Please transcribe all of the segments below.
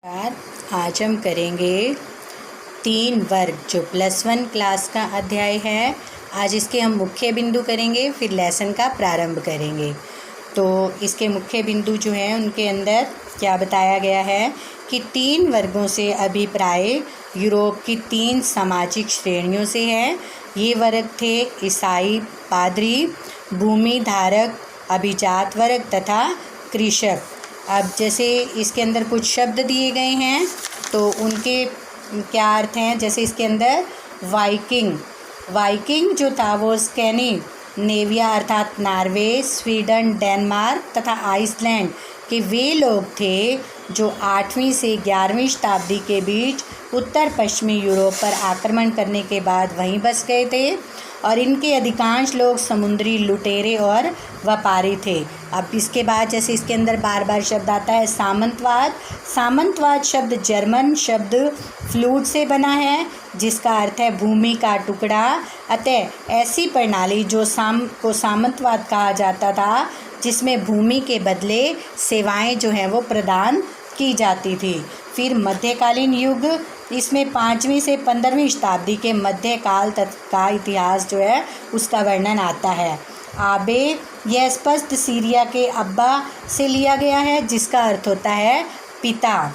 यार आज हम करेंगे 3 वर्ग जो +1 क्लास का अध्याय है। आज इसके हम मुख्य बिंदु करेंगे, फिर लेसन का प्रारंभ करेंगे। तो इसके मुख्य बिंदु जो हैं उनके अंदर क्या बताया गया है कि 3 वर्गों से अभिप्राय यूरोप की 3 सामाजिक श्रेणियों से है। ये वर्ग थे ईसाई पादरी, भूमि धारक, अभिजात वर्ग तथा कृषक। अब जैसे इसके अंदर कुछ शब्द दिए गए हैं तो उनके क्या अर्थ हैं। जैसे इसके अंदर वाइकिंग जो था वो स्कैंडिनेविया अर्थात नॉर्वे, स्वीडन, डेनमार्क तथा आइसलैंड के वे लोग थे जो 8वीं से 11वीं शताब्दी के बीच उत्तर पश्चिमी यूरोप पर आक्रमण करने के बाद वहीं बस गए थे और इनके अधिकांश लोग समुद्री लुटेरे और व्यापारी थे। अब इसके बाद जैसे इसके अंदर बार बार शब्द आता है सामंतवाद शब्द जर्मन शब्द फ्लूट से बना है जिसका अर्थ है भूमि का टुकड़ा। अतः ऐसी प्रणाली जो सामंतवाद कहा जाता था जिसमें भूमि के बदले सेवाएं जो हैं वो प्रदान की जाती थी। फिर मध्यकालीन युग, इसमें 5वीं से 15वीं शताब्दी के मध्यकाल तक का इतिहास जो है उसका वर्णन आता है। आबे यह स्पष्ट सीरिया के अब्बा से लिया गया है जिसका अर्थ होता है पिता।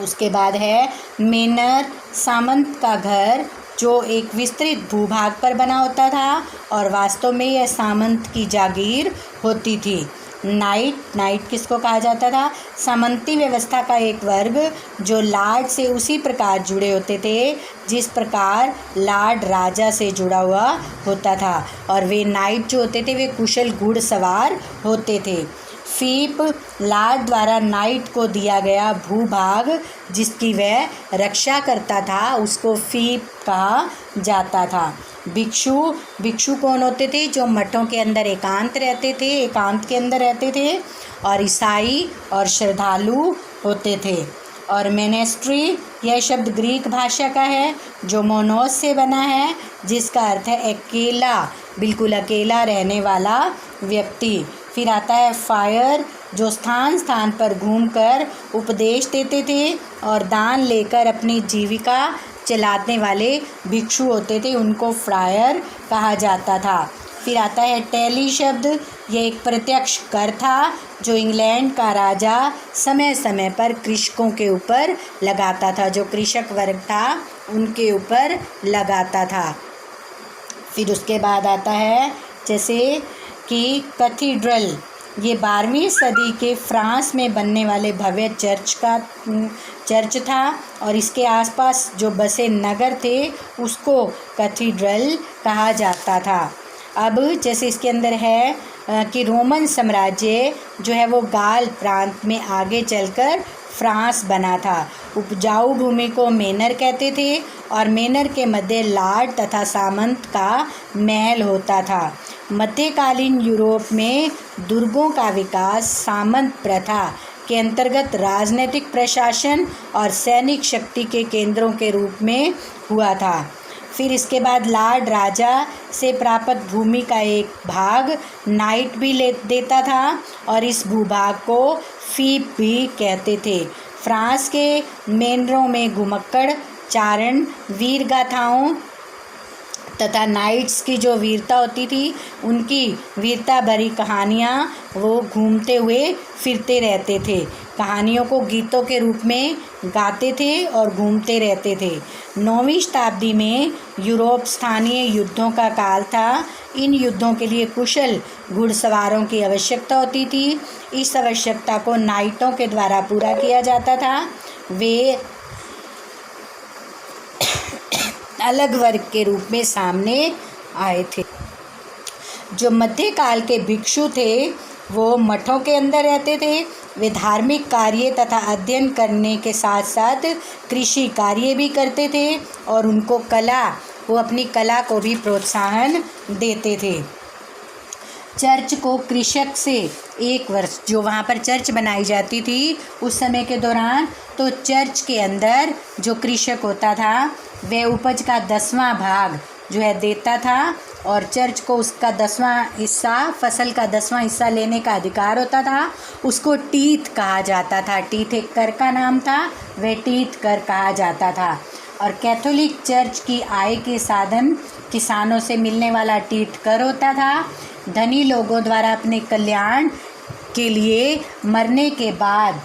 उसके बाद है मेनर, सामंत का घर जो एक विस्तृत भूभाग पर बना होता था और वास्तव में यह सामंत की जागीर होती थी। नाइट किसको कहा जाता था? सामंती व्यवस्था का एक वर्ग जो लार्ड से उसी प्रकार जुड़े होते थे जिस प्रकार लार्ड राजा से जुड़ा हुआ होता था और वे नाइट जो होते थे वे कुशल घुड़सवार होते थे। फीप लार्ड द्वारा नाइट को दिया गया भूभाग जिसकी वह रक्षा करता था उसको फीप कहा जाता था। भिक्षु कौन होते थे? जो मठों के अंदर एकांत के अंदर रहते थे और ईसाई और श्रद्धालु होते थे। और मोनेस्ट्री यह शब्द ग्रीक भाषा का है जो मोनोस से बना है जिसका अर्थ है अकेला, बिल्कुल अकेला रहने वाला व्यक्ति। फिर आता है फायर जो स्थान स्थान पर घूमकर उपदेश देते थे और दान लेकर अपनी जीविका चलाने वाले भिक्षु होते थे, उनको फ्रायर कहा जाता था। फिर आता है टैली शब्द, यह एक प्रत्यक्ष कर था जो इंग्लैंड का राजा समय समय पर कृषकों के ऊपर लगाता था, जो कृषक वर्ग था उनके ऊपर लगाता था। फिर उसके बाद आता है जैसे कि कैथीड्रल, ये 12वीं सदी के फ्रांस में बनने वाले भव्य चर्च था और इसके आसपास जो बसे नगर थे उसको कैथीड्रल कहा जाता था। अब जैसे इसके अंदर है कि रोमन साम्राज्य जो है वो गाल प्रांत में आगे चलकर फ्रांस बना था। उपजाऊ भूमि को मेनर कहते थे और मेनर के मध्य लार्ड तथा सामंत का महल होता था। मध्यकालीन यूरोप में दुर्गों का विकास सामंत प्रथा के अंतर्गत राजनीतिक प्रशासन और सैनिक शक्ति के केंद्रों के रूप में हुआ था। फिर इसके बाद लार्ड राजा से प्राप्त भूमि का एक भाग नाइट भी देता था और इस भूभाग को फीप भी कहते थे। फ्रांस के मेनरों में घुमक्कड़ चारण, वीर गाथाओं तथा नाइट्स की जो वीरता होती थी उनकी वीरता भरी कहानियाँ वो घूमते हुए फिरते रहते थे, कहानियों को गीतों के रूप में गाते थे और घूमते रहते थे। 9वीं शताब्दी में यूरोप स्थानीय युद्धों का काल था। इन युद्धों के लिए कुशल घुड़सवारों की आवश्यकता होती थी। इस आवश्यकता को नाइटों के द्वारा पूरा किया जाता था। वे अलग वर्ग के रूप में सामने आए थे। जो मध्यकाल के भिक्षु थे वो मठों के अंदर रहते थे। वे धार्मिक कार्य तथा अध्ययन करने के साथ साथ कृषि कार्य भी करते थे और वो अपनी कला को भी प्रोत्साहन देते थे। चर्च को कृषक से 1 वर्ष जो वहाँ पर चर्च बनाई जाती थी उस समय के दौरान, तो चर्च के अंदर जो कृषक होता था वह उपज का 10वां भाग जो है देता था और चर्च को उसका 10वां हिस्सा, फसल का 10वां हिस्सा लेने का अधिकार होता था। उसको टीथ कहा जाता था। टीथ एक कर का नाम था, वह टीथ कर कहा जाता था। और कैथोलिक चर्च की आय के साधन किसानों से मिलने वाला टीथ कर होता था। धनी लोगों द्वारा अपने कल्याण के लिए मरने के बाद